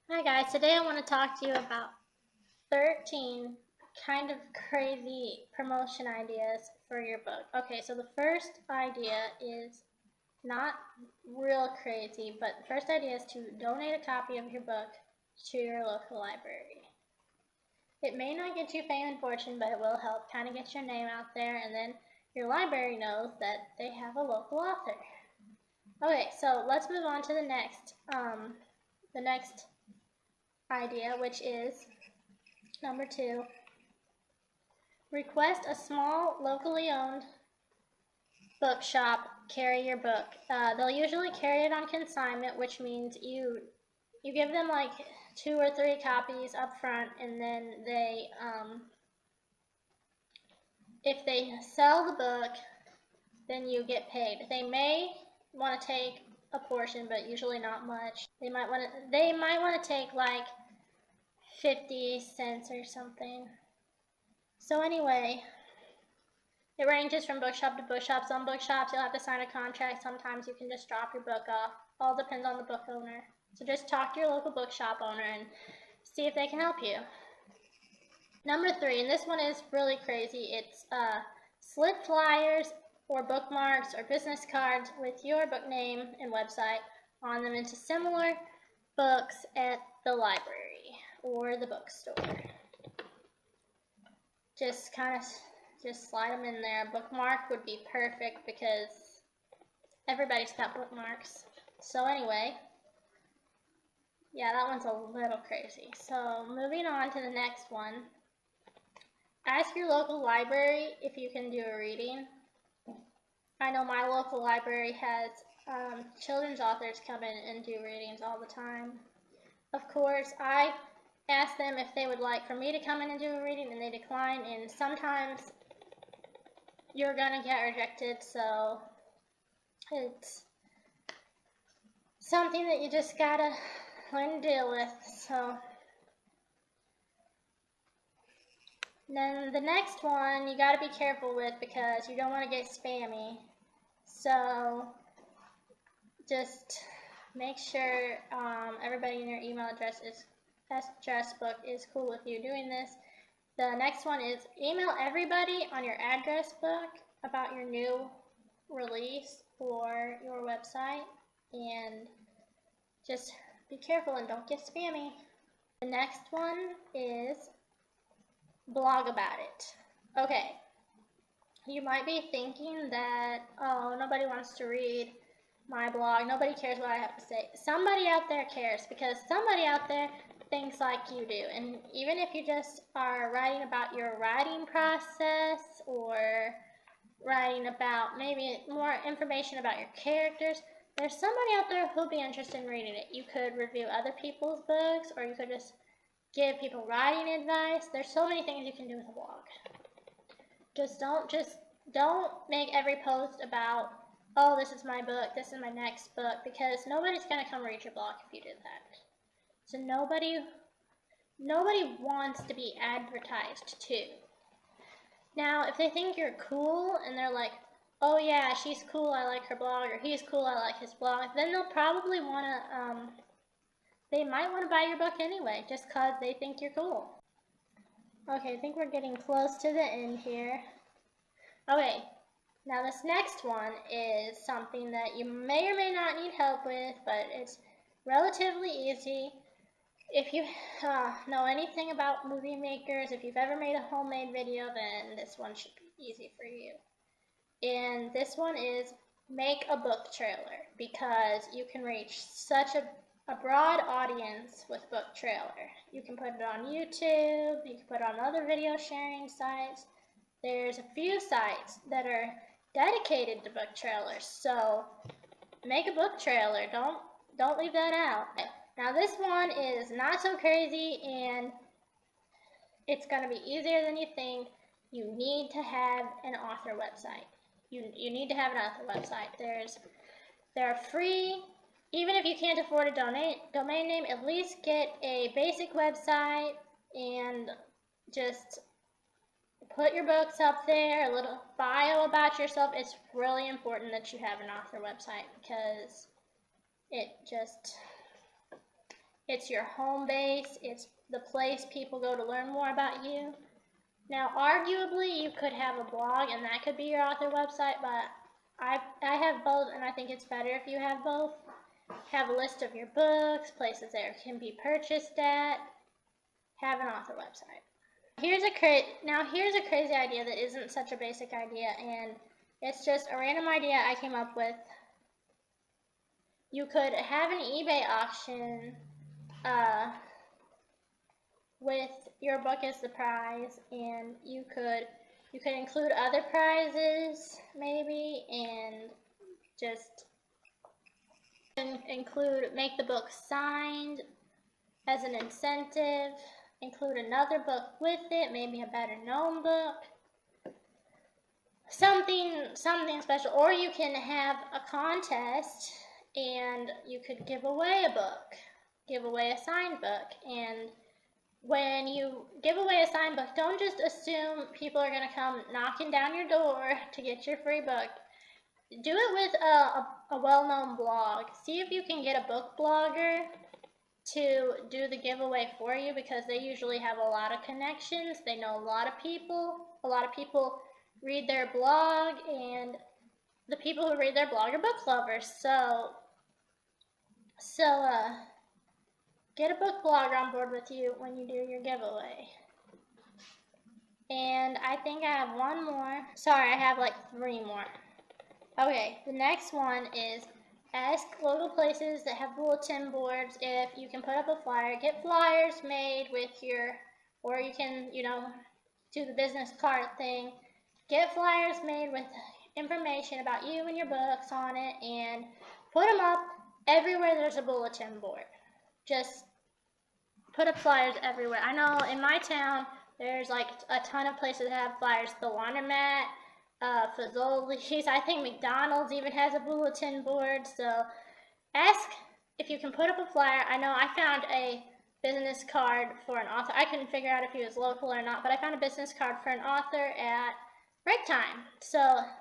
Hi guys, today I want to talk to you about 13 kind of crazy promotion ideas for your book. Okay, so the first idea is not real crazy, but the first idea is to donate a copy of your book to your local library. It may not get you fame and fortune, but it will help kind of get your name out there, and then your library knows that they have a local author. Okay, so let's move on to the next idea, which is number 2. Request a small, locally owned bookshop carry your book. They'll usually carry it on consignment, which means you give them like 2 or 3 copies up front, and then if they sell the book, then you get paid. They may want to take a portion, but usually not much. They might want to take like 50 cents or something. So anyway, it ranges from bookshop to bookshop. Some bookshops you'll have to sign a contract. Sometimes you can just drop your book off. All depends on the book owner. So just talk to your local bookshop owner and see if they can help you. Number 3, and this one is really crazy. It's slip flyers or bookmarks or business cards with your book name and website on them into similar books at the library or the bookstore. Just slide them in there. A bookmark would be perfect because everybody's got bookmarks. So anyway, yeah, that one's a little crazy. So moving on to the next one. Ask your local library if you can do a reading. I know my local library has children's authors come in and do readings all the time. Of course, I ask them if they would like for me to come in and do a reading, and they decline, and sometimes you're gonna get rejected, so it's something that you just gotta learn to deal with. So then the next one you gotta be careful with because you don't want to get spammy. So just make sure everybody in your email address book is cool with you doing this. The next one is email everybody on your address book about your new release or your website, and just be careful and don't get spammy. The next one is blog about it. Okay, you might be thinking that, oh, nobody wants to read my blog, nobody cares what I have to say. Somebody out there cares, because somebody out there thinks like you do. And even if you just are writing about your writing process or writing about maybe more information about your characters, there's somebody out there who'll be interested in reading it. You could review other people's books, or you could just give people writing advice. There's so many things you can do with a blog. Just don't make every post about, oh, this is my book, this is my next book, because nobody's going to come read your blog if you did that. So nobody wants to be advertised to. Now, if they think you're cool and they're like, oh yeah, she's cool, I like her blog, or he's cool, I like his blog, then they'll probably want to, they might want to buy your book anyway, just because they think you're cool. Okay, I think we're getting close to the end here. Okay, now this next one is something that you may or may not need help with, but it's relatively easy. If you know anything about movie makers, if you've ever made a homemade video, then this one should be easy for you. And this one is make a book trailer, because you can reach such a broad audience with book trailer. You can put it on YouTube, you can put it on other video sharing sites. There's a few sites that are dedicated to book trailers, so make a book trailer. Don't leave that out. Now this one is not so crazy, and it's going to be easier than you think. You need to have an author website. You need to have an author website. They're free. Even if you can't afford a domain name, at least get a basic website and just put your books up there, a little bio about yourself. It's really important that you have an author website, because It's your home base. It's the place people go to learn more about you. Now, arguably, you could have a blog, and that could be your author website, but I have both, and I think it's better if you have both. Have a list of your books, places that can be purchased at. Have an author website. Here's a crazy idea that isn't such a basic idea, and it's just a random idea I came up with. You could have an eBay auction with your book as the prize, and you could include other prizes maybe, and just make the book signed as an incentive. Include another book with it, maybe a better known book, something special. Or you can have a contest and you could give away a book, give away a signed book. And when you give away a signed book, don't just assume people are going to come knocking down your door to get your free book. Do it with a well-known blog. See if you can get a book blogger to do the giveaway for you, because they usually have a lot of connections. They know a lot of people. A lot of people read their blog, and the people who read their blog are book lovers. So get a book blogger on board with you when you do your giveaway. And I think I have one more. Sorry, I have like 3 more. Okay, the next one is ask local places that have bulletin boards if you can put up a flyer. Get flyers made with or you can, do the business card thing. Get flyers made with information about you and your books on it, and put them up everywhere there's a bulletin board. Just put up flyers everywhere. I know in my town, there's like a ton of places that have flyers. The laundromat, Fazoli's, I think McDonald's even has a bulletin board. So ask if you can put up a flyer. I know I found a business card for an author. I couldn't figure out if he was local or not, but I found a business card for an author at Break Time,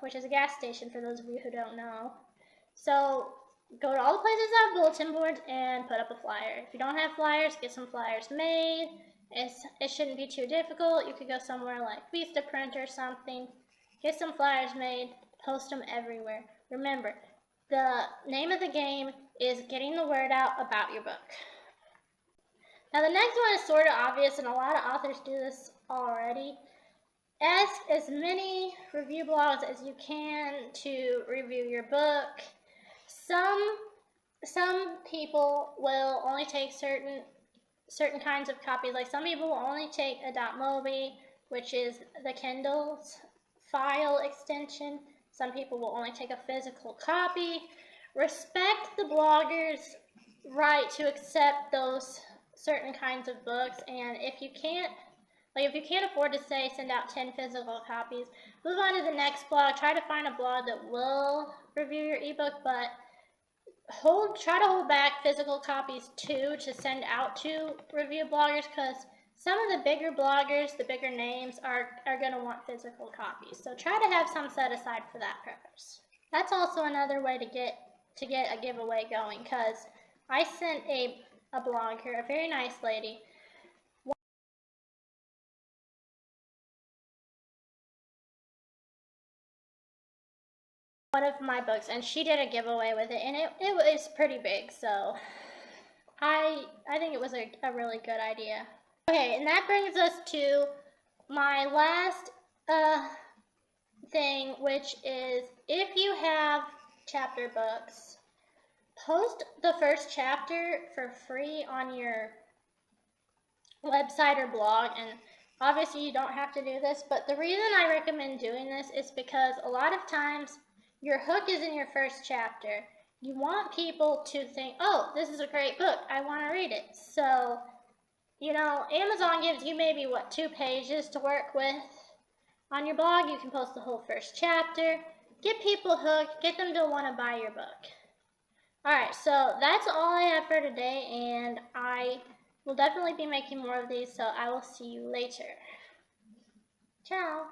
which is a gas station for those of you who don't know. So go to all the places that have bulletin boards and put up a flyer. If you don't have flyers, get some flyers made. It shouldn't be too difficult. You could go somewhere like Vistaprint or something. Get some flyers made, post them everywhere. Remember, the name of the game is getting the word out about your book. Now the next one is sort of obvious, and a lot of authors do this already. Ask as many review blogs as you can to review your book. Some people will only take certain kinds of copies. Like some people will only take a .mobi, which is the Kindle's file extension. Some people will only take a physical copy. Respect the blogger's right to accept those certain kinds of books, and if you can't afford to send out 10 physical copies, move on to the next blog. Try to find a blog that will review your ebook, but try to hold back physical copies too to send out to review bloggers, because some of the bigger bloggers, the bigger names, are going to want physical copies. So try to have some set aside for that purpose. That's also another way to get a giveaway going, because I sent a blogger, a very nice lady, one of my books, and she did a giveaway with it, and it was pretty big, so I think it was a really good idea. Okay, and that brings us to my last thing, which is if you have chapter books, post the first chapter for free on your website or blog. And obviously you don't have to do this, but the reason I recommend doing this is because a lot of times your hook is in your first chapter. You want people to think, oh, this is a great book, I want to read it. So Amazon gives you maybe 2 pages to work with. On your blog, you can post the whole first chapter, get people hooked, get them to want to buy your book. Alright, so that's all I have for today, and I will definitely be making more of these, so I will see you later. Ciao!